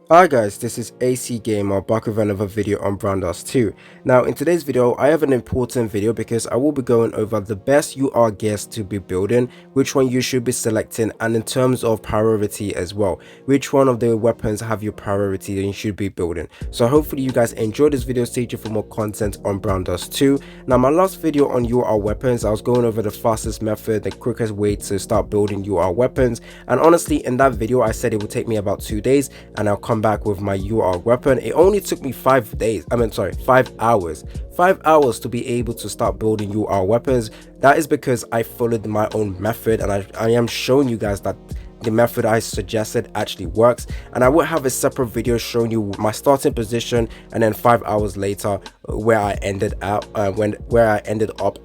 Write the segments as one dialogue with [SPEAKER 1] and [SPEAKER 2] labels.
[SPEAKER 1] Hi guys, this is AC Gamer back with another video on Brawl Stars 2. Now in today's video I have an important video because I will be going over the best UR gears to be building, which one you should be selecting, and in terms of priority as well, which one of the weapons have your priority and you should be building. So hopefully you guys enjoyed this video. Stay tuned for more content on Brawl Stars 2. Now my last video on UR weapons, I was going over the fastest method, the quickest way to start building UR weapons, and honestly in that video I said it would take me about 2 days and I'll come back with my UR weapon. It only took me 5 days, 5 hours. 5 hours to be able to start building UR weapons. That is because I followed my own method, and I am showing you guys that the method I suggested actually works, and I will have a separate video showing you my starting position and then 5 hours later where I ended up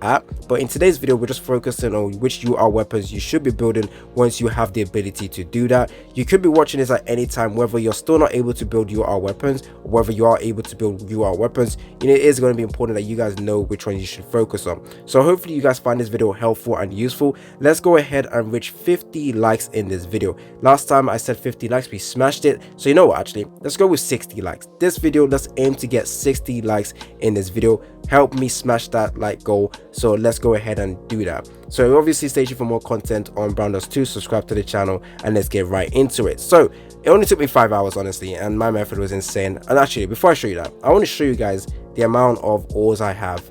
[SPEAKER 1] at. But in today's video we're just focusing on which UR weapons you should be building once you have the ability to do that. You could be watching this at any time, whether you're still not able to build UR weapons or whether you are able to build UR weapons. It is going to be important that you guys know which one you should focus on. So hopefully you guys find this video helpful and useful. Let's go ahead and reach 50 likes in this video. Last time I said 50 likes, we smashed it. So you know what, actually let's go with 60 likes this video. Let's aim to get 60 likes in this video. Help me smash that like goal, so let's go ahead and do that. So obviously stay tuned for more content on Brawl Stars 2. Subscribe to the channel and let's get right into it. So it only took me 5 hours honestly, and my method was insane. And actually before I show you that, I want to show you guys the amount of ores I have.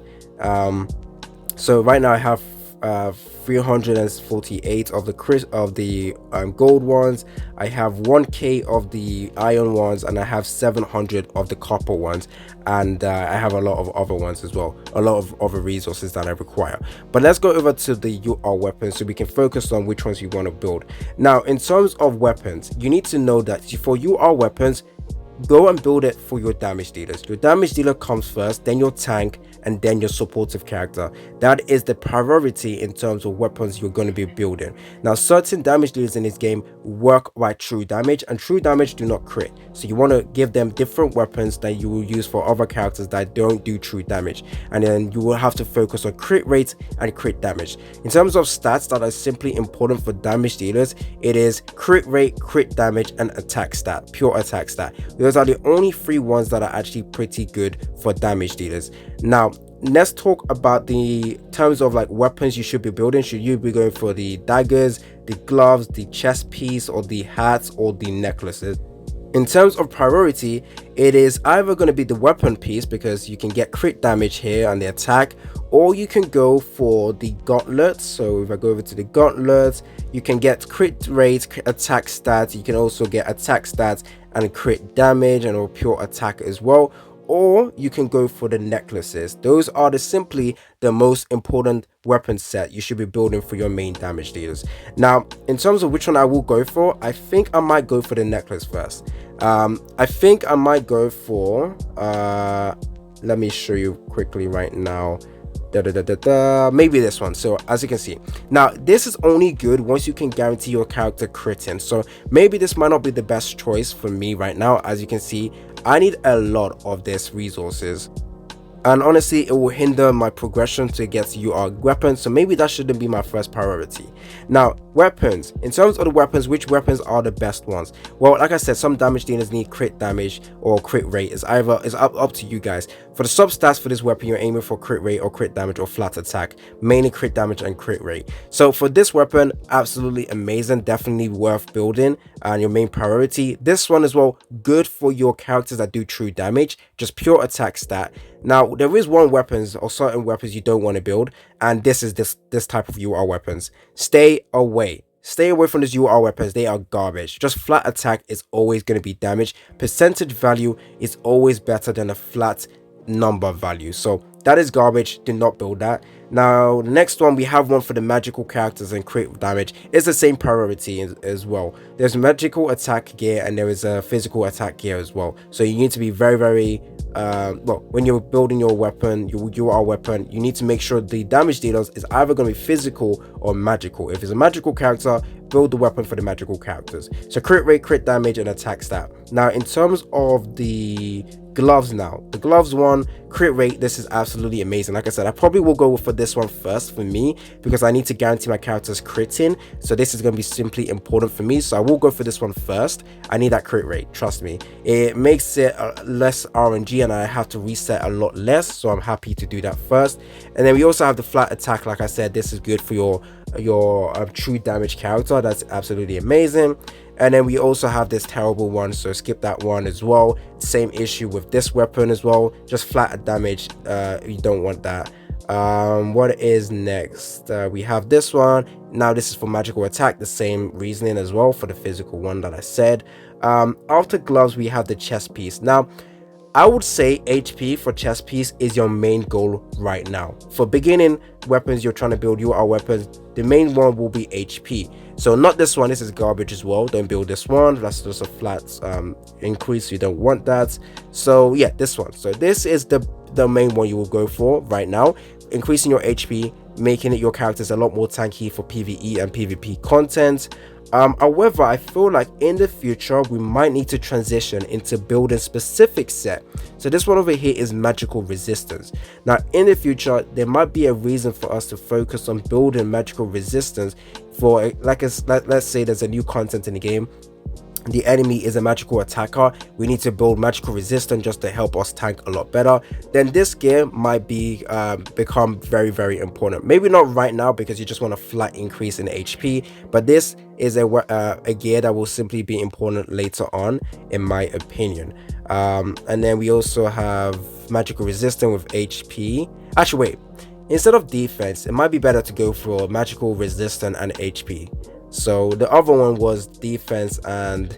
[SPEAKER 1] So right now I have 348 of the gold ones. I have 1k of the iron ones, and I have 700 of the copper ones, and I have a lot of other ones as well, a lot of other resources that I require. But let's go over to the UR weapons so we can focus on which ones you want to build. Now in terms of weapons, you need to know that for UR weapons, go and build it for your damage dealers. Your damage dealer comes first, then your tank, and then your supportive character. That is the priority in terms of weapons you're going to be building. Now certain damage dealers in this game work by true damage, and true damage do not crit, so you want to give them different weapons that you will use for other characters that don't do true damage, and then you will have to focus on crit rate and crit damage. In terms of stats that are simply important for damage dealers, it is crit rate, crit damage, and attack stat, pure attack stat. Those are the only 3 ones that are actually pretty good for damage dealers. Now let's talk about the terms of like weapons you should be building. Should you be going for the daggers, the gloves, the chest piece, or the hats, or the necklaces? In terms of priority, it is either going to be the weapon piece, because you can get crit damage here and the attack, or you can go for the gauntlets. So if I go over to the gauntlets, you can get crit rate, attack stats. You can also get attack stats and crit damage and or pure attack as well. Or you can go for the necklaces. Those are simply the most important weapon set you should be building for your main damage dealers. Now in terms of which one I will go for, I think I might go for the necklace first. I think I might go for let me show you quickly right now. Maybe this one. So as you can see, now this is only good once you can guarantee your character critting. So maybe this might not be the best choice for me right now. As you can see, I need a lot of these resources, and honestly it will hinder my progression to get UR weapons, so maybe that shouldn't be my first priority. Now weapons, in terms of the weapons, which weapons are the best ones? Well, like I said, some damage dealers need crit damage or crit rate. Is up to you guys. For the sub stats for this weapon, you're aiming for crit rate or crit damage or flat attack, mainly crit damage and crit rate. So for this weapon, absolutely amazing, definitely worth building and your main priority. This one as well, good for your characters that do true damage, just pure attack stat. Now there is one weapons or certain weapons you don't want to build, and this is this type of UR weapons. Stay away from these UR weapons. They are garbage. Just flat attack is always going to be damage. Percentage value is always better than a flat number value, so that is garbage. Do not build that. Now the next one, we have one for the magical characters and crit damage. It's the same priority as well. There's magical attack gear and there is a physical attack gear as well, so you need to be very well when you're building your weapon, your UR weapon, you need to make sure the damage dealers is either going to be physical or magical. If it's a magical character, build the weapon for the magical characters. So crit rate, crit damage, and attack stat. Now in terms of the gloves now. The gloves one, crit rate, this is absolutely amazing. Like I said, I probably will go for this one first for me because I need to guarantee my character's critting. So this is going to be simply important for me. So I will go for this one first. I need that crit rate, trust me. It makes it less RNG and I have to reset a lot less. So I'm happy to do that first. And then we also have the flat attack. Like I said, this is good for your true damage character. That's absolutely amazing. And then we also have this terrible one, so skip that one as well. Same issue with this weapon as well, just flat damage. You don't want that. What is next? We have this one. Now this is for magical attack, the same reasoning as well for the physical one that I said. After gloves we have the chest piece. Now I would say HP for chest piece is your main goal right now. For beginning weapons you're trying to build, your weapons, the main one will be HP. So not this one, this is garbage as well. Don't build this one, that's just a flat increase, you don't want that. So yeah, this one. So this is the main one you will go for right now, increasing your HP, making it your characters a lot more tanky for PvE and PvP content. However, I feel like in the future we might need to transition into building specific set. So this one over here is magical resistance. Now in the future there might be a reason for us to focus on building magical resistance for, like, let's say there's a new content in the game, the enemy is a magical attacker, we need to build magical resistance just to help us tank a lot better. Then this gear might be become very important. Maybe not right now because you just want a flat increase in HP, but this is a gear that will simply be important later on in my opinion. And then we also have magical resistance with HP. Actually wait, instead of defense it might be better to go for magical resistance and HP. So the other one was defense and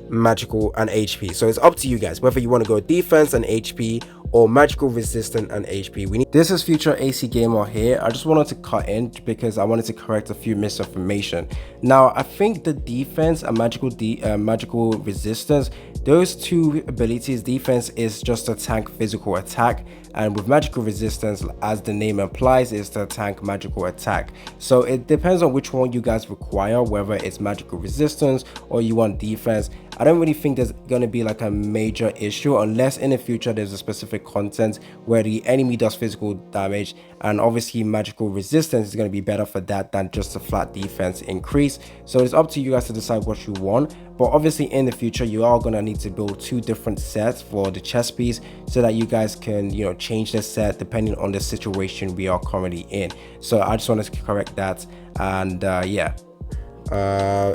[SPEAKER 1] magical and HP. So it's up to you guys whether you want to go defense and HP or magical resistance and HP. This is Future AC Gamer here. I just wanted to cut in because I wanted to correct a few misinformation. Now I think the defense and magical resistance, those two abilities, defense is just a tank physical attack, and with magical resistance, as the name implies, is to tank magical attack. So it depends on which one you guys require, whether it's magical resistance or you want defense. I don't really think there's going to be like a major issue unless in the future there's a specific content where the enemy does physical damage, and obviously magical resistance is going to be better for that than just a flat defense increase. So it's up to you guys to decide what you want, but obviously in the future you are going to need to build two different sets for the chest piece so that you guys can, you know, change the set depending on the situation we are currently in. So I just wanted to correct that. And yeah,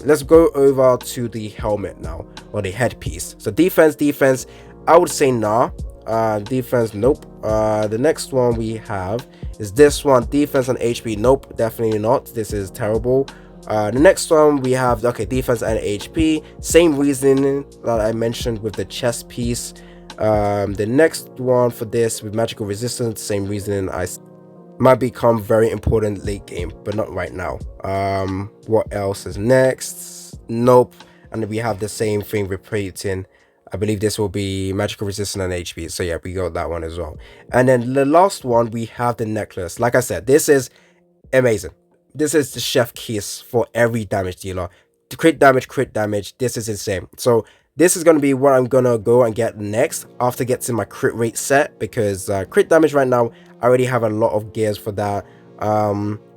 [SPEAKER 1] let's go over to the helmet now, or the headpiece. So defense, I would say nah. Defense, nope. The next one we have is this one, defense and HP. Nope, definitely not. This is terrible. The next one we have, okay, defense and HP, same reasoning that I mentioned with the chest piece. The next one for this with magical resistance, same reasoning. I might become very important late game, but not right now. What else is next? Nope. And we have the same thing repeating. I believe this will be magical resistance and HP. So yeah, we got that one as well. And then the last one, we have the necklace. Like I said, this is amazing. This is the chef kiss for every damage dealer. To crit damage, this is insane. So this is going to be what I'm going to go and get next after getting my crit rate set, because crit damage right now, I already have a lot of gears for that.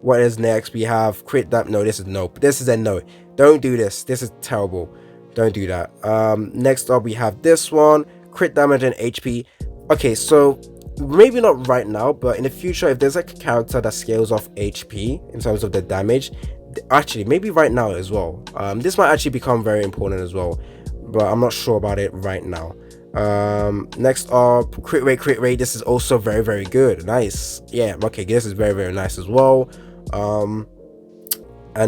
[SPEAKER 1] What is next? We have crit damage. No, this is no. This is a no. Don't do this. This is terrible. Don't do that. Next up, we have this one, crit damage and HP. Okay, so maybe not right now, but in the future, if there's like a character that scales off HP in terms of the damage, actually maybe right now as well, this might actually become very important as well, but I'm not sure about it right now. Next up, crit rate. This is also very good. Nice. Yeah, okay, this is very nice as well. And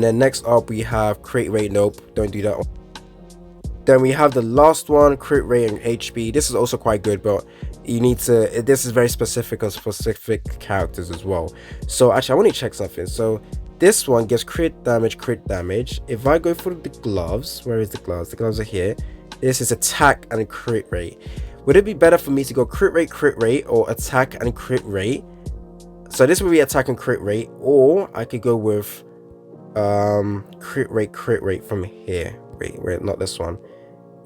[SPEAKER 1] then next up we have crit rate. Nope, don't do that. Then we have the last one, crit rate and HP. This is also quite good, but you need to, this is very specific on specific characters as well. So actually I want to check something. So this one gives crit damage. If I go for the gloves, where is the gloves? The gloves are here. This is attack and crit rate. Would it be better for me to go crit rate or attack and crit rate? So this would be attack and crit rate, or I could go with crit rate from here. Wait, not this one.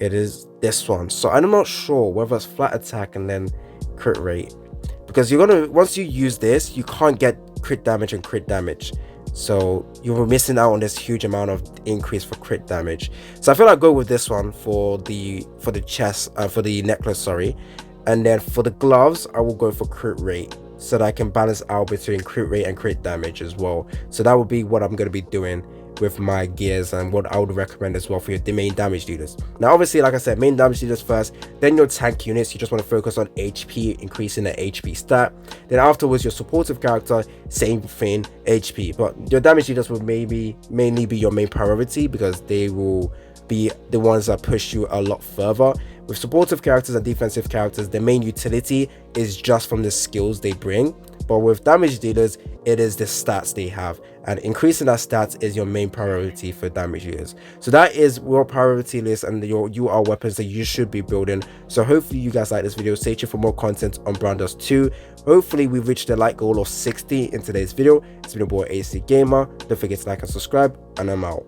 [SPEAKER 1] it is this one. So I'm not sure whether it's flat attack and then crit rate, because you're gonna, once you use this, you can't get crit damage and crit damage, so you're missing out on this huge amount of increase for crit damage. So I feel like go with this one for the chest, for the necklace, sorry. And then for the gloves, I will go for crit rate, so that I can balance out between crit rate and crit damage as well. So that would be what I'm going to be doing with my gears, and what I would recommend as well for the main damage dealers. Now obviously, like I said, main damage dealers first, then your tank units, you just want to focus on HP, increasing the HP stat. Then afterwards, your supportive character, same thing, HP. But your damage dealers will mainly be your main priority, because they will be the ones that push you a lot further. With supportive characters and defensive characters, the main utility is just from the skills they bring, but with damage dealers, it is the stats they have, and increasing that stats is your main priority for damage dealers. So that is your priority list and your UR weapons that you should be building. So hopefully you guys like this video. Stay tuned for more content on Brown Dust 2. Hopefully we reached the like goal of 60 in today's video. It's been your boy AC Gamer. Don't forget to like and subscribe, and I'm out.